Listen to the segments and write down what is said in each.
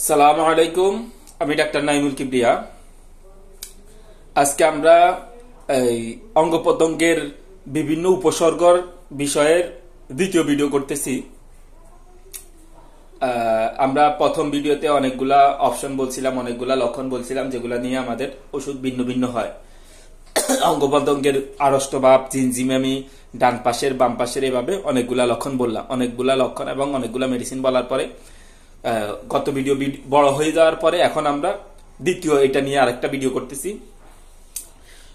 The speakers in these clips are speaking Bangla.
সালামু আলাইকুম। আমি ডাক্তার নাইমুল কিবরিয়া। আজকে আমরা এই অঙ্গ প্রত্যঙ্গের বিভিন্ন উপসর্গর বিষয়ের দ্বিতীয় ভিডিও করতেছি। আমরা প্রথম ভিডিওতে অনেকগুলা অপশন বলছিলাম, অনেকগুলা লক্ষণ বলছিলাম, যেগুলা নিয়ে আমাদের ওষুধ ভিন্ন ভিন্ন হয়। অঙ্গ প্রত্যঙ্গের আড়ষ্ট ভাব, জিনজিমামি, ডান পাশের বাম পাশের, এভাবে অনেকগুলা লক্ষণ বললাম। অনেকগুলা লক্ষণ এবং অনেকগুলা মেডিসিন বলার পরে গত ভিডিও বড় হয়ে যাওয়ার পরে এখন আমরা দ্বিতীয় এটা নিয়ে আরেকটা ভিডিও করতেছি।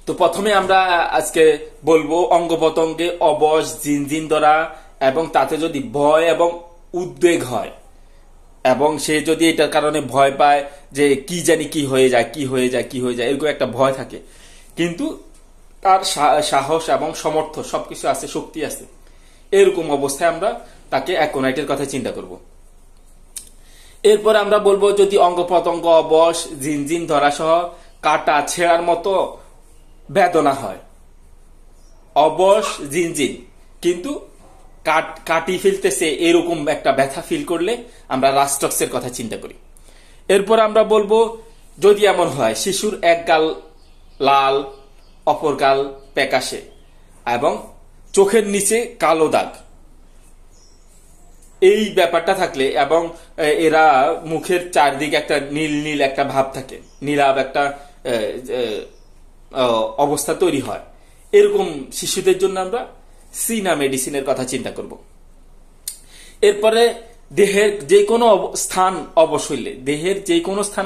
তো প্রথমে আমরা আজকে বলবো অঙ্গ প্রত্যঙ্গে অবশ, জিনজিন ধরা এবং তাতে যদি ভয় এবং উদ্বেগ হয় এবং সে যদি এটার কারণে ভয় পায় যে কি জানি কি হয়ে যায় এরকম একটা ভয় থাকে, কিন্তু তার সাহস এবং সমর্থ সবকিছু আছে, শক্তি আছে, এরকম অবস্থায় আমরা তাকে অ্যাকোনাইটের কথা চিন্তা করব। এরপর আমরা বলবো যদি অঙ্গ প্রত্যঙ্গ অবশ, জিনজিন ধরা সহ কাটা ছেঁড়ার মতো বেদনা হয়, অবশ জিনজিন কিন্তু কাটি ফেলতেছে, এরকম একটা ব্যথা ফিল করলে আমরা রাস্টক্সের কথা চিন্তা করি। এরপর আমরা বলবো যদি এমন হয় শিশুর এক গাল লাল, অপর গাল প্যাকাশে এবং চোখের নিচে কালো দাগ, এই ব্যাপারটা থাকলে এবং এরা মুখের চারদিকে একটা নীল নীল একটা ভাব থাকে, নীলাভ একটা অবস্থা তৈরি হয়, এরকম শিশুদের জন্য আমরা সিনা মেডিসিনের কথা চিন্তা করব। এরপরে দেহের যে কোনো স্থান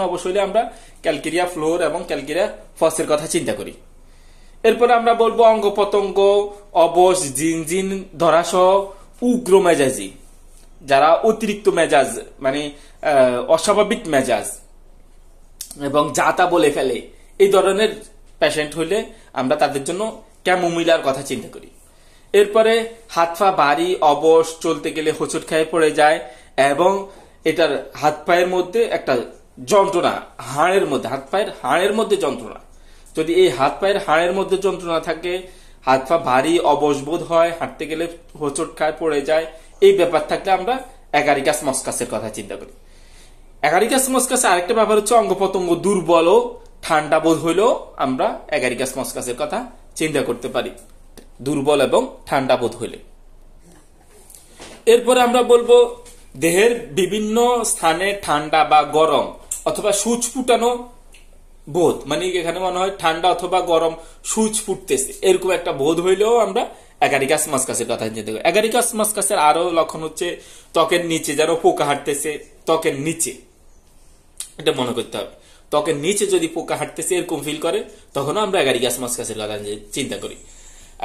অবশ হইলে আমরা ক্যালকেরিয়া ফ্লোর এবং ক্যালকেরিয়া ফসের কথা চিন্তা করি। এরপরে আমরা বলবো অঙ্গ প্রত্যঙ্গ অবশ, জিনজিন ধরা সহ উগ্র মেজাজি, যারা অতিরিক্ত মেজাজ মানে অস্বাভাবিক মেজাজ এবং যা তা বলে ফেলে, এই ধরনের পেশেন্ট হইলে আমরা তাদের জন্য ক্যামোমিলার কথা চিন্তা করি। এরপরে হাত পা ভারী, অবশ, চলতে গেলে হোঁচট খেয়ে পড়ে যায় এবং এটার হাত পায়ের মধ্যে একটা যন্ত্রণা, হাত পায়ের হাড়ের মধ্যে যন্ত্রণা, যদি এই হাত পায়ের হাড়ের মধ্যে যন্ত্রণা থাকে, হাত পা ভারী, অবশ বোধ হয়, হাঁটতে গেলে হোঁচট খায় পড়ে যায়, এই ব্যাপার থাকলে আমরা অ্যাগারিকাস মস্কাসের কথা চিন্তা করি। অ্যাগারিকাস মস্কাসের আরেকটা ব্যাপার হচ্ছে অঙ্গ প্রত্যঙ্গ দুর্বল ও ঠান্ডা বোধ হইলেও আমরা অ্যাগারিকাস মস্কাসের কথা চিন্তা করতে পারি, দুর্বল এবং ঠান্ডা বোধ হইলে। এরপরে আমরা বলবো দেহের বিভিন্ন স্থানে ঠান্ডা বা গরম অথবা সূচ ফুটানো বোধ, মানে এখানে মনে হয় ঠান্ডা অথবা গরম সূচ ফুটতেছে, এরকম একটা বোধ হইলেও আমরা অ্যাগারিকাস মস্কাসের কথা চিন্তা করি। অ্যাগারিকাস মস্কাসের আরো লক্ষণ হচ্ছে ত্বকের নিচে যেন পোকা হাঁটতেছে, ত্বকের নিচে, এটা মনে করতে হবে, ত্বকের নিচে যদি পোকা হাঁটতেছে এরকম ফিল করে তখনও আমরা অ্যাগারিকাস মস্কাসের কথা চিন্তা করি।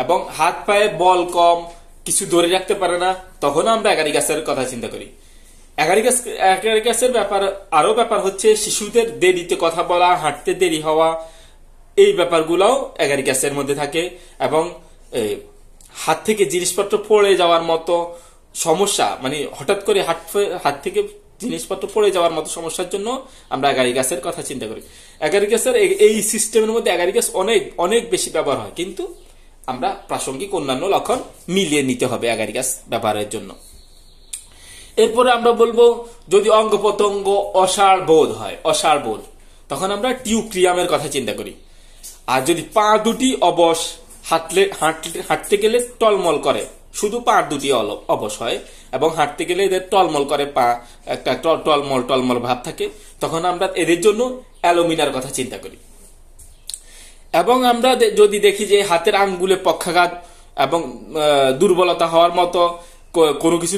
এবং হাত পায়ে বল কিছু ধরে রাখতে পারে না, তখনও আমরা অ্যাগারিকাসের কথা চিন্তা করি। অ্যাগারিকাসের আরো ব্যাপার হচ্ছে শিশুদের দেরিতে কথা বলা, হাঁটতে দেরি হওয়া, এই ব্যাপারগুলোও অ্যাগারিকাসের মধ্যে থাকে। এবং হাত থেকে জিনিসপত্র পড়ে যাওয়ার মতো সমস্যা, মানে হঠাৎ করে হাত থেকে জিনিসপত্র পড়ে যাওয়ার মতো সমস্যার জন্য আমরা অ্যাগারিকাসের কথা চিন্তা করি। অ্যাগারিকাসের এই সিস্টেমের মধ্যে অ্যাগারিকাস অনেক অনেক বেশি ব্যবহার হয়, কিন্তু আমরা প্রাসঙ্গিক অন্যান্য লক্ষণ মিলিয়ে নিতে হবে অ্যাগারিকাস ব্যবহারের জন্য। এরপরে আমরা বলবো যদি অঙ্গ প্রত্যঙ্গ অসাড় বোধ, তখন আমরা টিউক্রিয়ামের কথা চিন্তা করি। আর যদি পা দুটি অবশ, হাঁটতে গেলে টলমল করে, শুধু পা দুটি অবশ হয় এবং হাঁটতে গেলে এদের টলমল করে, পা একটা টলমল ভাব থাকে, তখন আমরা এদের জন্য অ্যালোমিনার কথা চিন্তা করি। এবং আমরা যদি দেখি যে হাতের আঙ্গুলে পক্ষাঘাত এবং দুর্বলতা হওয়ার মতো কোনো কিছু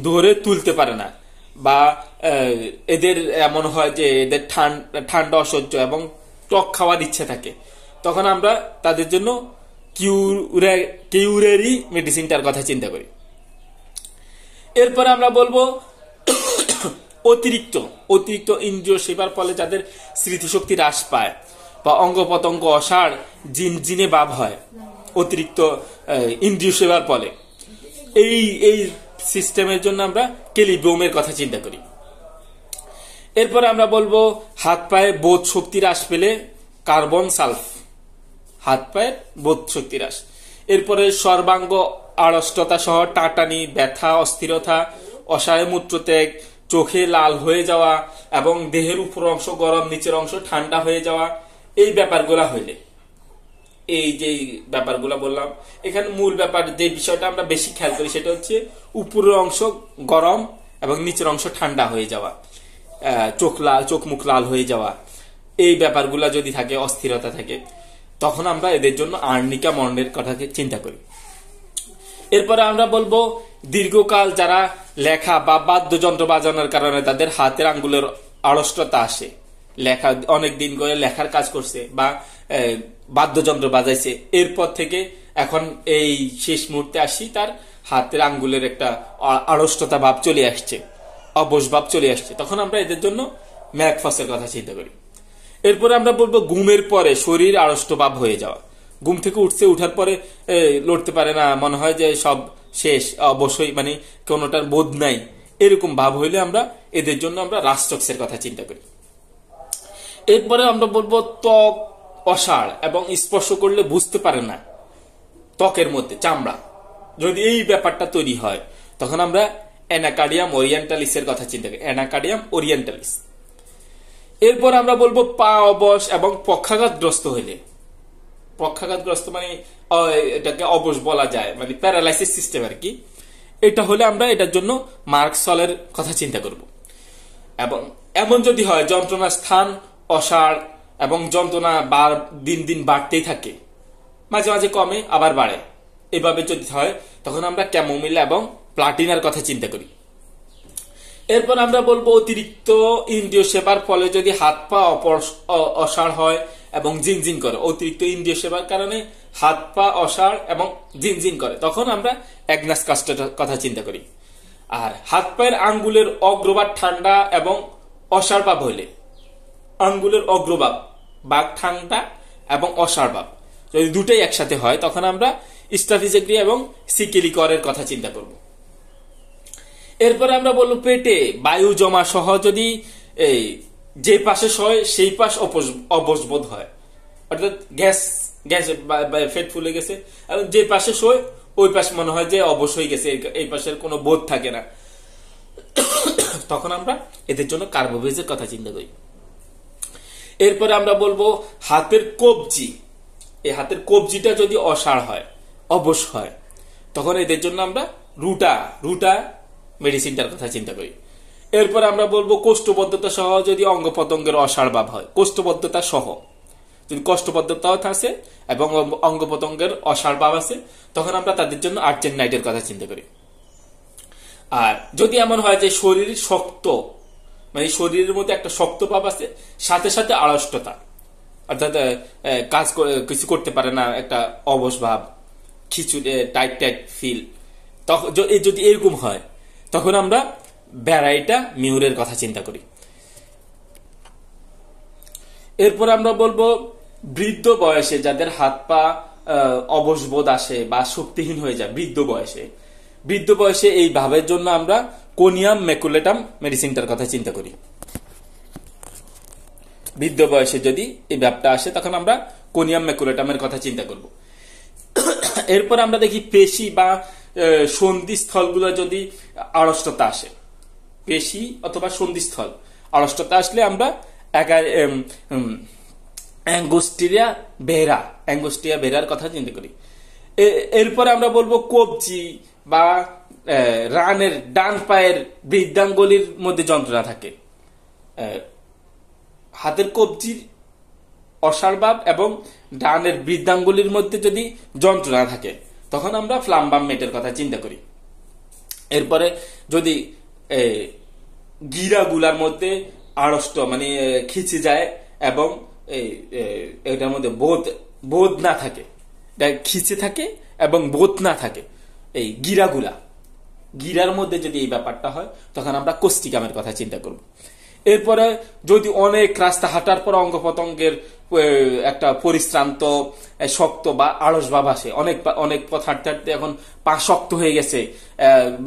ধরে তুলতে পারে না, বা এদের এমন হয় যে এদের ঠান্ডা অসহ্য এবং টক খাওয়ার ইচ্ছে থাকে, তখন আমরা তাদের জন্য কিউরেরি মেডিসিনটার কথা চিন্তা করি। এরপরে আমরা বলবো অতিরিক্ত ইন্দ্রিয় সেবার ফলে যাদের স্মৃতিশক্তি হ্রাস পায় বা অঙ্গ প্রত্যঙ্গ অসাড়, জিনজিনে ভাব হয় অতিরিক্ত ইন্দ্রিয় সেবার ফলে, এই সিস্টেমের জন্য আমরা কেলিব্রোমের কথা চিন্তা করি। এরপরে আমরা বলবো হাত পায়ে বোধ শক্তি হ্রাস পেলে কার্বন সালফ, হাত পায়ের বোধ শক্তি হ্রাস। এরপরে সর্বাঙ্গ আড়ষ্টতা সহ টাটানি, ব্যথা, অস্থিরতা, অসহায় মূত্রত্যাগ, চোখে লাল হয়ে যাওয়া এবং দেহের উপর অংশ গরম নিচের অংশ ঠান্ডা হয়ে যাওয়া, এই ব্যাপারগুলা হইলে, এই যে ব্যাপারগুলা বললাম, এখানে মূল ব্যাপার যে বিষয়টা আমরা বেশি খেয়াল করি সেটা হচ্ছে উপরের অংশ গরম এবং নিচের অংশ ঠান্ডা হয়ে যাওয়া, চোখ মুখ লাল হয়ে যাওয়া, এই ব্যাপারগুলা যদি থাকে, অস্থিরতা থাকে, তখন আমরা এদের জন্য আর্নিকা মন্ডের কথাকে চিন্তা করি। এরপরে আমরা বলবো দীর্ঘকাল যারা লেখা বা বাদ্যযন্ত্র বাজানোর কারণে তাদের হাতের আঙ্গুলের আড়ষ্টতা আসে, লেখা অনেক দিন করে লেখার কাজ করছে বা বাদ্যযন্ত্র বাজাইছে, এরপর থেকে এখন এই শেষ মুহূর্তে আসি তার হাতের আঙ্গুলের একটা আড়ষ্টতা ভাব চলে আসছে, অবশ ভাব চলে আসছে, তখন আমরা এদের জন্য ম্যাকফসের কথা চিন্তা করি। এরপরে আমরা বলবো ঘুমের পরে শরীর আড়ষ্ট ভাব হয়ে যাওয়া, ঘুম থেকে উঠছে, উঠার পরে লড়তে পারে না, মনে হয় যে সব শেষ, অবশ্যই মানে কোনোটার বোধ নাই, এরকম ভাব হইলে আমরা এদের জন্য আমরা রাস্টক্সের কথা চিন্তা করি। এরপরে আমরা বলবো ত্বক অসাড় এবং স্পর্শ করলে বুঝতে পারে না, ত্বকের মধ্যে চামড়া, যদি এই ব্যাপারটা তৈরি হয় তখন আমরা অ্যানাকার্ডিয়াম ওরিয়েন্টালিসের কথা চিন্তা করি, অ্যানাকার্ডিয়াম ওরিয়েন্টালিস। এরপর আমরা বলবো পা অবশ এবং পক্ষাঘাতগ্রস্ত হইলে, পক্ষাঘাতগ্রস্ত মানে এটাকে অবশ বলা যায়, মানে প্যারালাইসিস সিস্টেম আর কি, এটা হলে আমরা এটার জন্য মার্কসলের কথা চিন্তা করব। এবং এমন যদি হয় যন্ত্রণার স্থান অসাড় এবং যন্ত্রণা দিন দিন বাড়তেই থাকে, মাঝে মাঝে কমে আবার বাড়ে, এভাবে যদি হয় তখন আমরা ক্যামোমিলা এবং প্লাটিনার কথা চিন্তা করি। এরপর আমরা বলবো অতিরিক্ত ইন্দ্রিয় সেবার ফলে যদি হাত পা অসাড় হয় এবং জিনজিন করে, অতিরিক্ত ইন্দ্রিয় সেবার কারণে হাত পা অসাড় এবং জিনজিন করে, তখন আমরা অ্যাগনাস কাস্টের কথা চিন্তা করি। আর হাত পায়ের আঙ্গুলের অগ্রভাগ ঠান্ডা এবং অসাড় ভাব হইলে, আঙ্গুলের অগ্রভাগ বাঘ ঠান্ডা এবং অসাড় ভাব যদি দুটাই একসাথে হয় তখন আমরা স্টাফিজেগ্রিয়া এবং সিকেলিকরের কথা চিন্তা করব। এরপরে আমরা বলবো পেটে বায়ু জমা সহ যদি যে পাশে সয় সেই পাশ অবশবোধ হয়, অর্থাৎ গ্যাস ফেট ফুলে গেছে, এবং যে পাশে সয় ওই পাশ মনে হয় যে অবশ হয়ে গেছে, এই পাশের কোনো বোধ থাকে না, তখন আমরা এদের জন্য কার্বোভেজের কথা চিন্তা করি। এরপরে আমরা বলবো হাতের কবজি, এই হাতের কবজিটা যদি অসাড় হয়, অবশ হয়, তখন এদের জন্য আমরা রুটা মেডিসিনটার কথা চিন্তা করি। এরপর আমরা বলবো কোষ্ঠবদ্ধতা সহ যদি অঙ্গ প্রত্যঙ্গের অসাড় ভাব হয়, কোষ্ঠবদ্ধতা সহ যদি কোষ্ঠবদ্ধতা আছে এবং অঙ্গ প্রত্যঙ্গের অসাড় ভাব আছে, তখন আমরা তাদের জন্য আর্চেনাইটের কথা চিন্তা করি। আর যদি এমন হয় যে শরীর শক্ত, মানে শরীরের মধ্যে একটা শক্ত ভাব আছে, সাথে সাথে আড়ষ্টতা, অর্থাৎ কাজ কিছু করতে পারে না, একটা অবশ ভাব, খিচুড়ি টাইট ফিল, তখন যদি এরকম হয় তখন আমরা ব্যারাইটা মিউরের কথা চিন্তা করি। এরপর আমরা বলবো বৃদ্ধ বয়সে যাদের হাত পা অবশবোধ আসে বা শক্তিহীন হয়ে যায়, বৃদ্ধ বয়সে এই ভাবের জন্য আমরা কোনিয়াম ম্যাকুলেটাম মেডিসিনটার কথা চিন্তা করি। বৃদ্ধ বয়সে যদি এই ব্যাপারটা আসে তখন আমরা কোনিয়াম ম্যাকুলেটামের কথা চিন্তা করব। এরপর আমরা দেখি পেশি বা সন্ধিস্থলগুলো যদি আড়ষ্টতা আসে, পেশি অথবা সন্ধিস্থল আড়ষ্টতা আসলে আমরা অ্যাঙ্গোস্টিয়া বেরার কথা চিন্তা করি। এরপর আমরা বলবো কবজি বা রানের ডান পায়ের বৃদ্ধাঙ্গুলির মধ্যে যন্ত্রণা থাকে, হাতের কবজির অসাড় ভাব এবং ডানের বৃদ্ধাঙ্গুলির মধ্যে যদি যন্ত্রণা থাকে তখন আমরা ফ্লাম্বাম মেটের কথা চিন্তা করি। এরপরে যদি গিরাগুলার মধ্যে আড়ষ্ট মানে খিচে যায় এবং এটার মধ্যে বোধ না থাকে, খিচে থাকে এবং বোধ না থাকে, এই গিরার মধ্যে যদি এই ব্যাপারটা হয় তখন আমরা কোষ্টিকামের কথা চিন্তা করব। এরপরে যদি অনেক রাস্তা হাঁটার পর অঙ্গ প্রত্যঙ্গের একটা পরিশ্রান্ত শক্ত বা আড়স ভাব আসে, অনেক পথ হাঁটতে হাঁটতে এখন পা শক্ত হয়ে গেছে,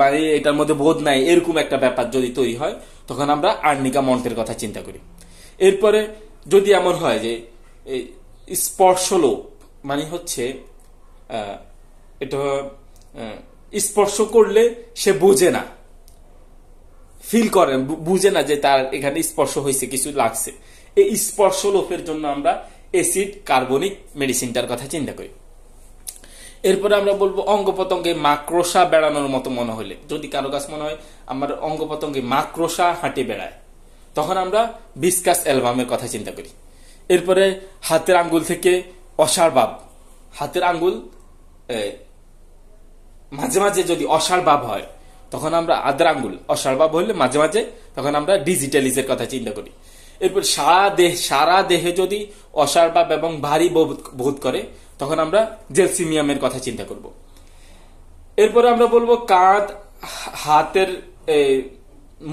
মানে এটার মধ্যে বোধ নাই, এরকম একটা ব্যাপার যদি তৈরি হয় তখন আমরা আর্নিকা মন্টের কথা চিন্তা করি। এরপরে যদি এমন হয় যে স্পর্শলোপ মানে হচ্ছে এটা স্পর্শ করলে সে বোঝে না, ফিল করেন, বুঝে না যে তার এখানে স্পর্শ হয়েছে, কিছু লাগছে। এই স্পর্শ লোপের জন্য আমরা অ্যাসিড কার্বনিক মেডিসিনটার কথা চিন্তা করি। এরপরে আমরা বলবো অঙ্গ প্রত্যঙ্গে মাকড়সা বেড়ানোর মতো মনে হলে, যদি কারো কাছে মনে হয় আমার অঙ্গ প্রত্যঙ্গে মাকড়সা হাঁটে বেড়ায়, তখন আমরা ভিসকাস অ্যালবামের কথা চিন্তা করি। এরপরে হাতের আঙ্গুল থেকে অসাড় ভাব, হাতের আঙ্গুল মাঝে মাঝে যদি অসাড় ভাব হয়, তখন আমরা আদার আঙ্গুল অসাড় ভাব হলে মাঝে মাঝে, তখন আমরা ডিজিটালিজের কথা চিন্তা করি। এরপর সারা দেহে যদি অসাড় ভাব এবং ভারী বোধ করে, তখন আমরা জেলসিমিয়ামের কথা চিন্তা করব। এরপরে আমরা বলবো কাঁধ হাতের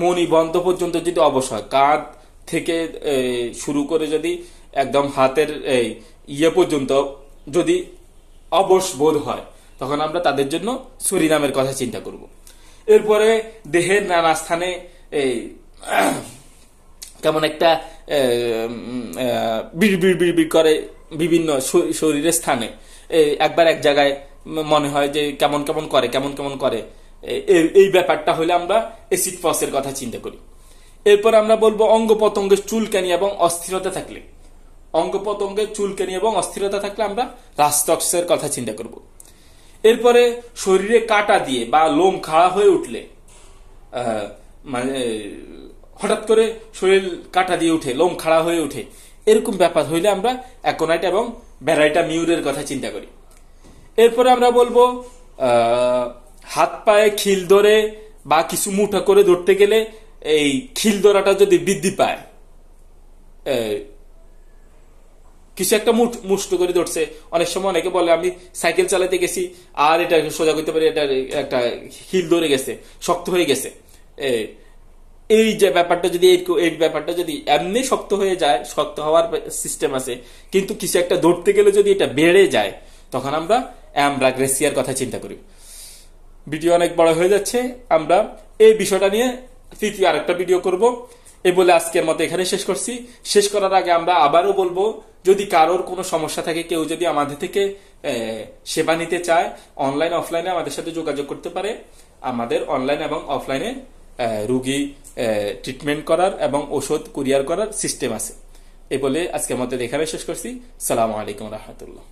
মণিবন্ধ পর্যন্ত যদি অবশ হয়, কাঁধ থেকে শুরু করে যদি একদম হাতের পর্যন্ত যদি অবশ বোধ হয়, তখন আমরা তাদের জন্য সুরিনামের কথা চিন্তা করব। এরপরে দেহের নানা স্থানে কেমন একটা বিড় করে বিভিন্ন শরীরের স্থানে, একবার এক জায়গায় মনে হয় যে কেমন কেমন করে, এই ব্যাপারটা হলে আমরা অ্যাসিড ফসের কথা চিন্তা করি। এরপর আমরা বলবো অঙ্গ প্রত্যঙ্গের চুলকানি এবং অস্থিরতা থাকলে, অঙ্গ প্রত্যঙ্গের চুলকানি এবং অস্থিরতা থাকলে আমরা রাস্তক্সের কথা চিন্তা করব। এরপরে শরীরে কাটা দিয়ে বা লোম খাড়া হয়ে উঠলে, মানে হঠাৎ করে শরীর কাটা দিয়ে উঠে, লোম খাড়া হয়ে উঠে, এরকম ব্যাপার হইলে আমরা অ্যাকোনাইট এবং ব্যারাইটা মিউরের কথা চিন্তা করি। এরপরে আমরা বলবো হাত পায়ে খিল ধরে বা কিছু মুঠা করে ধরতে গেলে এই খিল ধরাটা যদি বৃদ্ধি পায়, কিছু একটা মুষ্ট করে ধরছে, অনেক সময় অনেকে বলে আমি সাইকেল চালাতে গেছি আর এটা সোজা করতে পারি, এটা একটা হিল ধরে গেছে, শক্ত হয়ে গেছে। এই যে ব্যাপারটা যদি এই ব্যাপারটা যদি এমনি শক্ত হয়ে যায়, শক্ত হওয়ার সিস্টেম আছে, কিন্তু কিছু একটা ধরতে গেলে যদি এটা বেড়ে যায়, তখন আমরা অ্যামব্রাগ্রেসিয়ার কথা চিন্তা করি। ভিডিও অনেক বড় হয়ে যাচ্ছে, আমরা এই বিষয়টা নিয়ে তৃতীয় আরেকটা ভিডিও করব। এই বলে আজকের মতো এখানে শেষ করছি। শেষ করার আগে আমরা আবারও বলবো, যদি কারোর কোনো সমস্যা থাকে, কেউ যদি আমাদের থেকে সেবা নিতে চায়, অনলাইন অফলাইনে আমাদের সাথে যোগাযোগ করতে পারে। আমাদের অনলাইন এবং অফলাইনে রুগী ট্রিটমেন্ট করার এবং ওষুধ কুরিয়ার করার সিস্টেম আছে। এই বলে আজকের মতো এখানে শেষ করছি। সালামু আলাইকুম রহমতুল্লাহ।